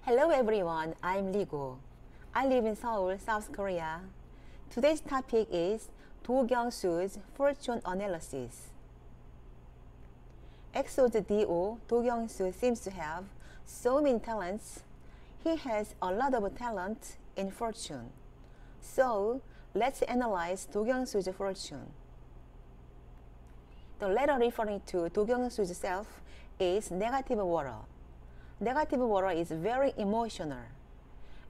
Hello everyone, I'm Ligo. I live in Seoul, South Korea. Today's topic is Do Kyung-soo's fortune analysis. Exo's Do Kyung-soo seems to have so many talents. He has a lot of talent in fortune. So let's analyze Do Kyung-soo's fortune. The letter referring to Do Kyung-soo's self is negative water. Negative water is very emotional.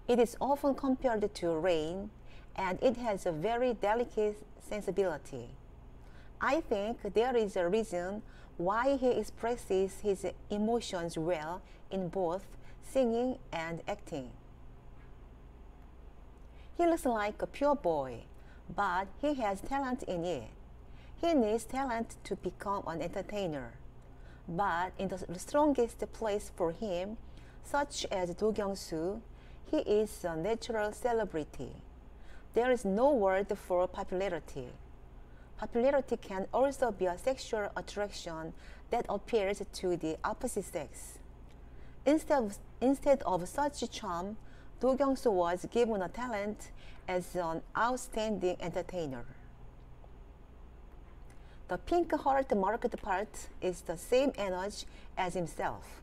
It is often compared to rain, and it has a very delicate sensibility. I think there is a reason why he expresses his emotions well in both singing and acting. He looks like a pure boy, but he has talent in it. He needs talent to become an entertainer. But in the strongest place for him, such as Do Kyung-soo, he is a natural celebrity. There is no word for popularity. Popularity can also be a sexual attraction that appeals to the opposite sex. Instead of such charm, Do Kyung-soo was given a talent as an outstanding entertainer. The pink heart marked part is the same energy as himself,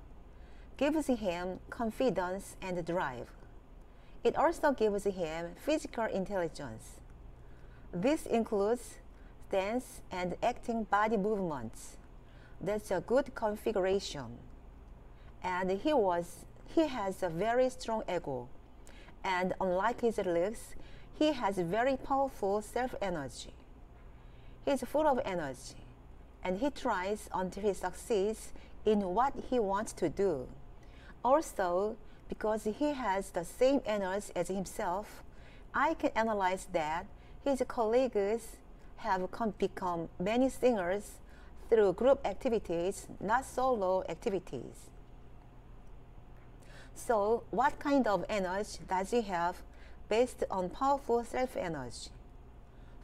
gives him confidence and drive. It also gives him physical intelligence. This includes dance and acting body movements. That's a good configuration. And he has a very strong ego. And unlike his looks, he has very powerful self-energy. He is full of energy, and he tries until he succeeds in what he wants to do. Also, because he has the same energy as himself, I can analyze that his colleagues have become many singers through group activities, not solo activities. So, what kind of energy does he have based on powerful self-energy?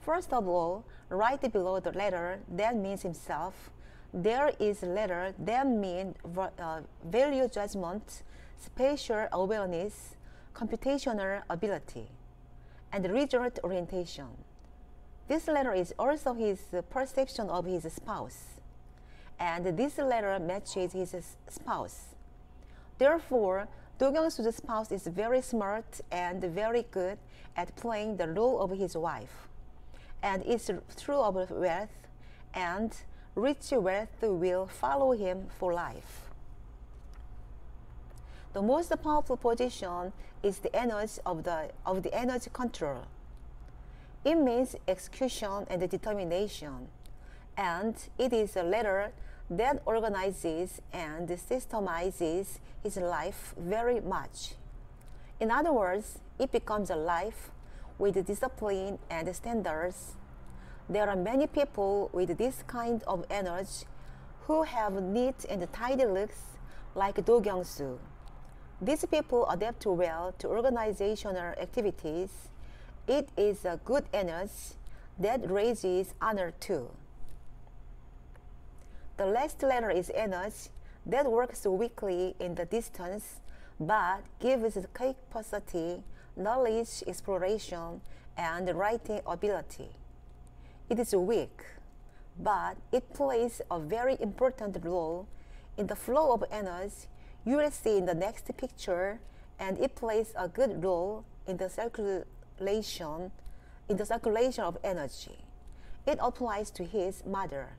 First of all, right below the letter that means himself, there is a letter that means value judgment, spatial awareness, computational ability, and result orientation. This letter is also his perception of his spouse, and this letter matches his spouse. Therefore, Do Kyung-soo's spouse is very smart and very good at playing the role of his wife. And it's true of wealth, and rich wealth will follow him for life. The most powerful position is the energy of the energy control. It means execution and determination, and it is a letter that organizes and systemizes his life very much. In other words, it becomes a life with discipline and standards. There are many people with this kind of energy who have neat and tidy looks like Do Kyung-soo. These people adapt well to organizational activities. It is a good energy that raises honor too. The last letter is energy that works weakly in the distance but gives capacity, knowledge exploration, and writing ability. It is weak, but it plays a very important role in the flow of energy you will see in the next picture, and it plays a good role in the circulation of energy. It applies to his mother,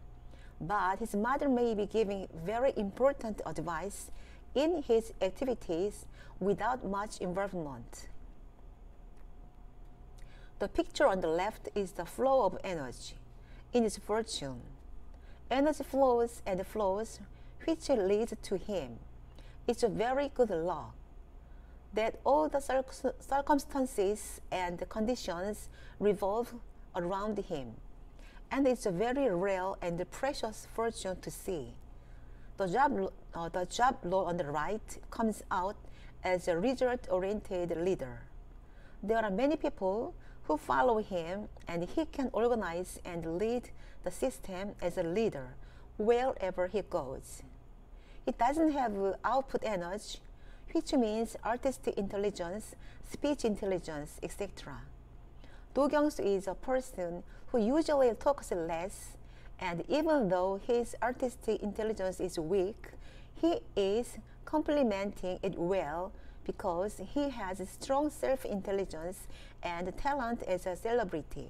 but his mother may be giving very important advice in his activities without much involvement. The picture on the left is the flow of energy in his fortune. Energy flows and flows, which leads to him. It's a very good luck that all the circumstances and conditions revolve around him, and it's a very rare and precious fortune to see. The job role on the right comes out as a result-oriented leader. There are many people who follow him, and he can organize and lead the system as a leader wherever he goes. He doesn't have output energy, which means artistic intelligence, speech intelligence, etc. Do Kyung-soo is a person who usually talks less, and even though his artistic intelligence is weak, he is complementing it well because he has strong self-intelligence and talent as a celebrity.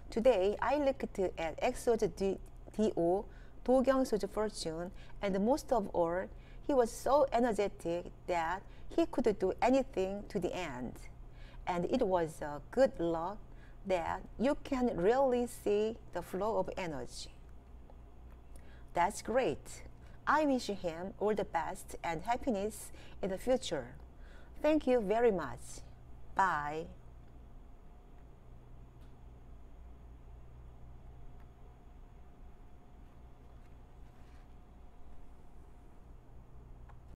Today, I looked at EXO's D.O. Do Kyung-soo's fortune, and most of all, he was so energetic that he could do anything to the end. And it was a good luck that you can really see the flow of energy. That's great. I wish him all the best and happiness in the future. Thank you very much. Bye.